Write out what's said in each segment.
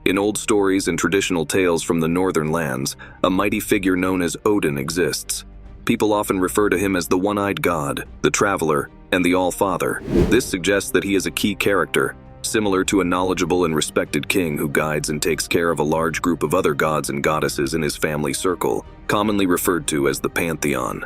In old stories and traditional tales from the northern lands, a mighty figure known as Odin exists. People often refer to him as the one-eyed god, the traveler, and the all-father. This suggests that he is a key character, similar to a knowledgeable and respected king who guides and takes care of a large group of other gods and goddesses in his family circle, commonly referred to as the pantheon.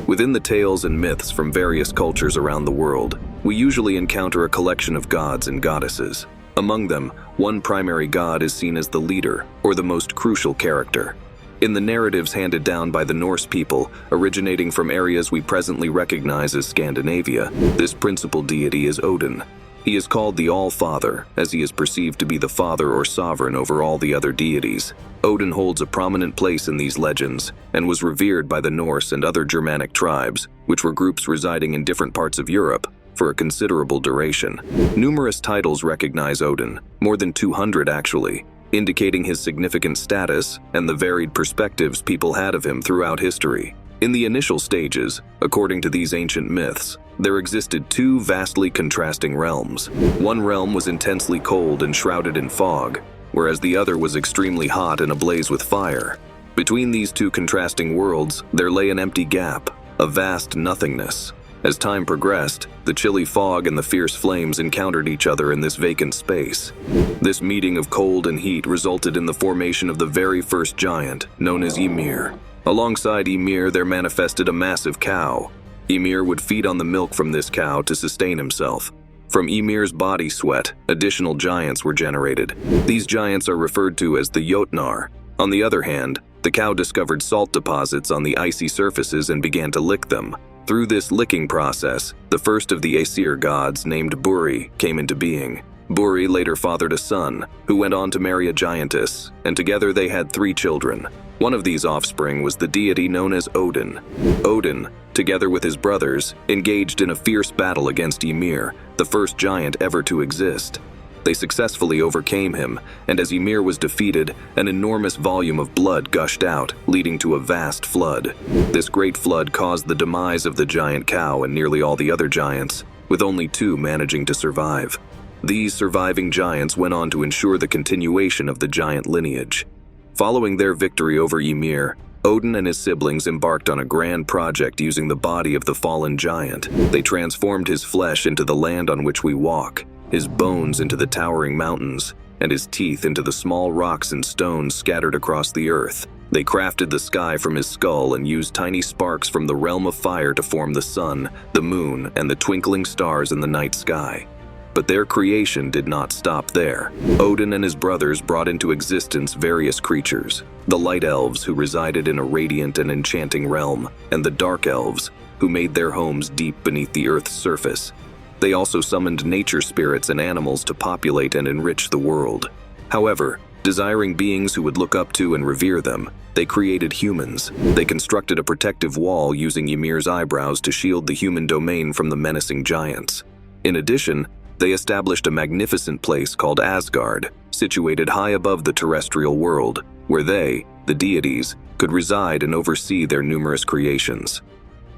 Within the tales and myths from various cultures around the world, we usually encounter a collection of gods and goddesses. Among them, one primary god is seen as the leader, or the most crucial character. In the narratives handed down by the Norse people, originating from areas we presently recognize as Scandinavia, this principal deity is Odin. He is called the All-Father, as he is perceived to be the father or sovereign over all the other deities. Odin holds a prominent place in these legends, and was revered by the Norse and other Germanic tribes, which were groups residing in different parts of Europe, for a considerable duration. Numerous titles recognize Odin, more than 200 actually, indicating his significant status and the varied perspectives people had of him throughout history. In the initial stages, according to these ancient myths, there existed two vastly contrasting realms. One realm was intensely cold and shrouded in fog, whereas the other was extremely hot and ablaze with fire. Between these two contrasting worlds, there lay an empty gap, a vast nothingness. As time progressed, the chilly fog and the fierce flames encountered each other in this vacant space. This meeting of cold and heat resulted in the formation of the very first giant, known as Ymir. Alongside Ymir, there manifested a massive cow. Ymir would feed on the milk from this cow to sustain himself. From Ymir's body sweat, additional giants were generated. These giants are referred to as the Jotnar. On the other hand, the cow discovered salt deposits on the icy surfaces and began to lick them. Through this licking process, the first of the Aesir gods, named Buri, came into being. Buri later fathered a son, who went on to marry a giantess, and together they had 3 children. One of these offspring was the deity known as Odin. Odin, together with his brothers, engaged in a fierce battle against Ymir, the first giant ever to exist. They successfully overcame him, and as Ymir was defeated, an enormous volume of blood gushed out, leading to a vast flood. This great flood caused the demise of the giant cow and nearly all the other giants, with only 2 managing to survive. These surviving giants went on to ensure the continuation of the giant lineage. Following their victory over Ymir, Odin and his siblings embarked on a grand project using the body of the fallen giant. They transformed his flesh into the land on which we walk, his bones into the towering mountains, and his teeth into the small rocks and stones scattered across the earth. They crafted the sky from his skull and used tiny sparks from the realm of fire to form the sun, the moon, and the twinkling stars in the night sky. But their creation did not stop there. Odin and his brothers brought into existence various creatures: the light elves, who resided in a radiant and enchanting realm, and the dark elves, who made their homes deep beneath the earth's surface. They also summoned nature spirits and animals to populate and enrich the world. However, desiring beings who would look up to and revere them, they created humans. They constructed a protective wall using Ymir's eyebrows to shield the human domain from the menacing giants. In addition, they established a magnificent place called Asgard, situated high above the terrestrial world, where they, the deities, could reside and oversee their numerous creations.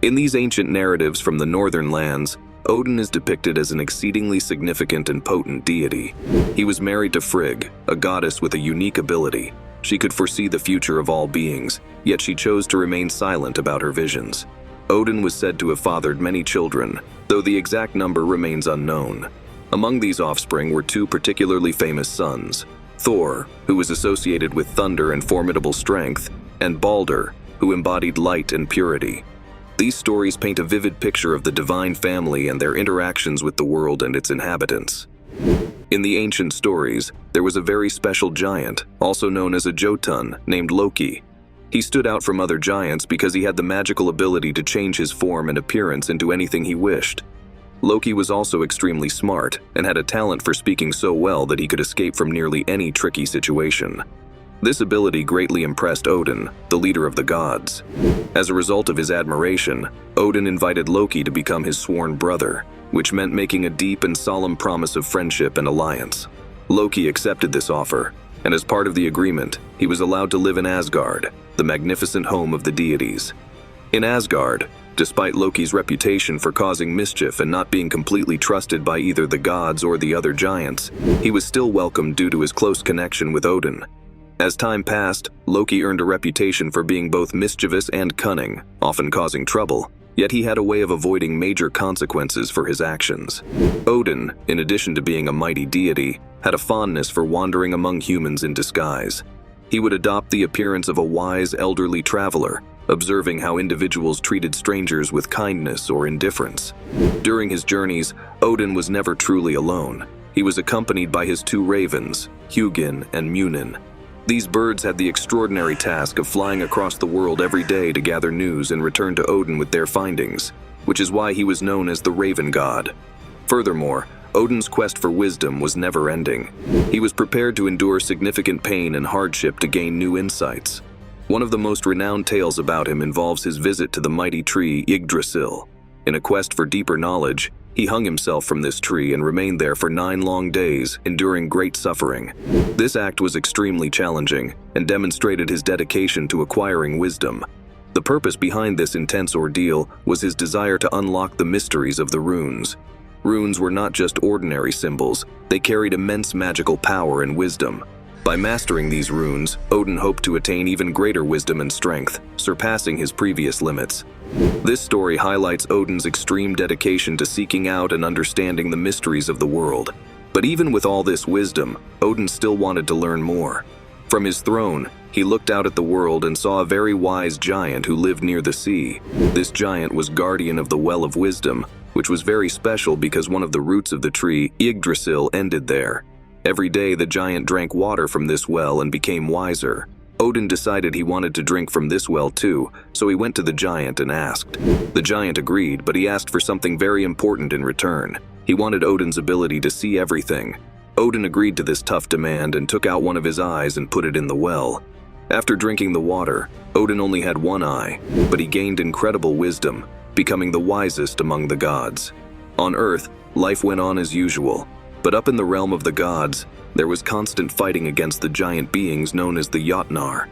In these ancient narratives from the northern lands, Odin is depicted as an exceedingly significant and potent deity. He was married to Frigg, a goddess with a unique ability. She could foresee the future of all beings, yet she chose to remain silent about her visions. Odin was said to have fathered many children, though the exact number remains unknown. Among these offspring were 2 particularly famous sons: Thor, who was associated with thunder and formidable strength, and Balder, who embodied light and purity. These stories paint a vivid picture of the divine family and their interactions with the world and its inhabitants. In the ancient stories, there was a very special giant, also known as a Jotun, named Loki. He stood out from other giants because he had the magical ability to change his form and appearance into anything he wished. Loki was also extremely smart and had a talent for speaking so well that he could escape from nearly any tricky situation. This ability greatly impressed Odin, the leader of the gods. As a result of his admiration, Odin invited Loki to become his sworn brother, which meant making a deep and solemn promise of friendship and alliance. Loki accepted this offer, and as part of the agreement, he was allowed to live in Asgard, the magnificent home of the deities. In Asgard, Despite Loki's reputation for causing mischief and not being completely trusted by either the gods or the other giants, he was still welcomed due to his close connection with Odin. As time passed, Loki earned a reputation for being both mischievous and cunning, often causing trouble, yet he had a way of avoiding major consequences for his actions. Odin, in addition to being a mighty deity, had a fondness for wandering among humans in disguise. He would adopt the appearance of a wise elderly traveler, observing how individuals treated strangers with kindness or indifference. During his journeys, Odin was never truly alone. He was accompanied by his two ravens, Hugin and Munin. These birds had the extraordinary task of flying across the world every day to gather news and return to Odin with their findings, which is why he was known as the Raven God. Furthermore, Odin's quest for wisdom was never-ending. He was prepared to endure significant pain and hardship to gain new insights. One of the most renowned tales about him involves his visit to the mighty tree Yggdrasil. In a quest for deeper knowledge, he hung himself from this tree and remained there for 9 long days, enduring great suffering. This act was extremely challenging and demonstrated his dedication to acquiring wisdom. The purpose behind this intense ordeal was his desire to unlock the mysteries of the runes. Runes were not just ordinary symbols, they carried immense magical power and wisdom. By mastering these runes, Odin hoped to attain even greater wisdom and strength, surpassing his previous limits. This story highlights Odin's extreme dedication to seeking out and understanding the mysteries of the world. But even with all this wisdom, Odin still wanted to learn more. From his throne, he looked out at the world and saw a very wise giant who lived near the sea. This giant was guardian of the Well of Wisdom, which was very special because one of the roots of the tree, Yggdrasil, ended there. Every day the giant drank water from this well and became wiser. Odin decided he wanted to drink from this well too, so he went to the giant and asked. The giant agreed, but he asked for something very important in return. He wanted Odin's ability to see everything. Odin agreed to this tough demand and took out one of his eyes and put it in the well. After drinking the water, Odin only had one eye, but he gained incredible wisdom, becoming the wisest among the gods. On Earth, life went on as usual. But up in the realm of the gods, there was constant fighting against the giant beings known as the Jotnar.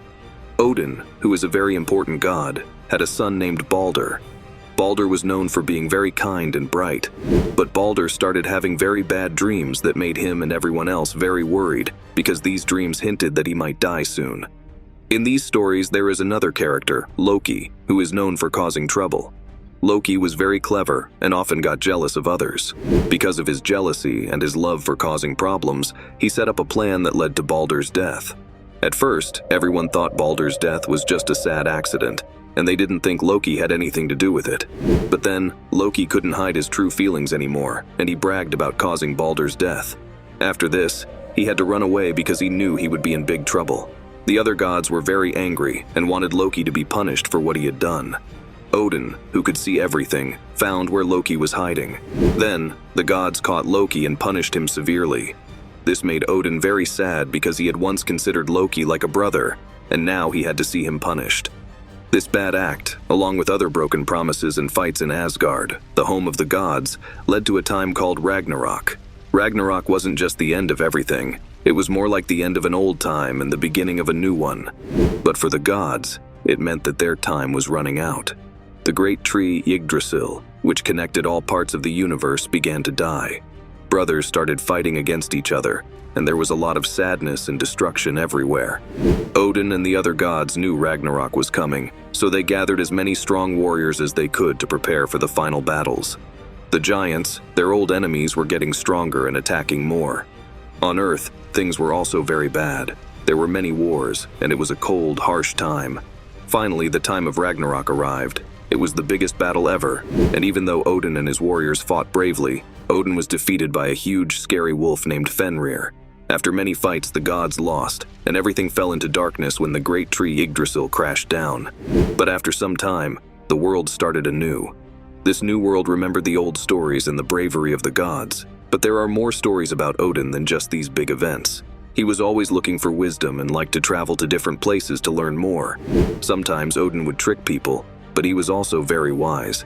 Odin, who is a very important god, had a son named Balder. Balder was known for being very kind and bright, but Balder started having very bad dreams that made him and everyone else very worried because these dreams hinted that he might die soon. In these stories, there is another character, Loki, who is known for causing trouble. Loki was very clever and often got jealous of others. Because of his jealousy and his love for causing problems, he set up a plan that led to Balder's death. At first, everyone thought Balder's death was just a sad accident, and they didn't think Loki had anything to do with it. But then, Loki couldn't hide his true feelings anymore, and he bragged about causing Balder's death. After this, he had to run away because he knew he would be in big trouble. The other gods were very angry and wanted Loki to be punished for what he had done. Odin, who could see everything, found where Loki was hiding. Then, the gods caught Loki and punished him severely. This made Odin very sad because he had once considered Loki like a brother, and now he had to see him punished. This bad act, along with other broken promises and fights in Asgard, the home of the gods, led to a time called Ragnarok. Ragnarok wasn't just the end of everything. It was more like the end of an old time and the beginning of a new one. But for the gods, it meant that their time was running out. The great tree Yggdrasil, which connected all parts of the universe, began to die. Brothers started fighting against each other, and there was a lot of sadness and destruction everywhere. Odin and the other gods knew Ragnarok was coming, so they gathered as many strong warriors as they could to prepare for the final battles. The giants, their old enemies, were getting stronger and attacking more. On Earth, things were also very bad. There were many wars, and it was a cold, harsh time. Finally, the time of Ragnarok arrived. It was the biggest battle ever, and even though Odin and his warriors fought bravely, Odin was defeated by a huge, scary wolf named Fenrir. After many fights, the gods lost, and everything fell into darkness when the great tree Yggdrasil crashed down. But after some time, the world started anew. This new world remembered the old stories and the bravery of the gods, but there are more stories about Odin than just these big events. He was always looking for wisdom and liked to travel to different places to learn more. Sometimes Odin would trick people, but he was also very wise.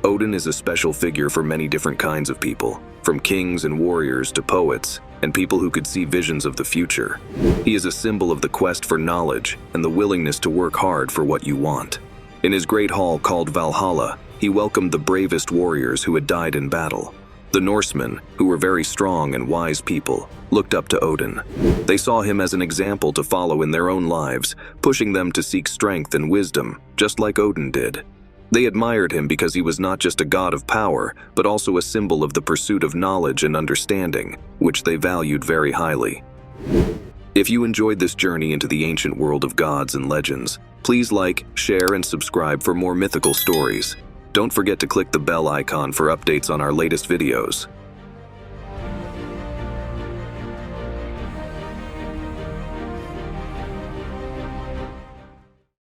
Odin is a special figure for many different kinds of people, from kings and warriors to poets, and people who could see visions of the future. He is a symbol of the quest for knowledge and the willingness to work hard for what you want. In his great hall called Valhalla, he welcomed the bravest warriors who had died in battle. The Norsemen, who were very strong and wise people, looked up to Odin. They saw him as an example to follow in their own lives, pushing them to seek strength and wisdom, just like Odin did. They admired him because he was not just a god of power, but also a symbol of the pursuit of knowledge and understanding, which they valued very highly. If you enjoyed this journey into the ancient world of gods and legends, please like, share, and subscribe for more mythical stories. Don't forget to click the bell icon for updates on our latest videos.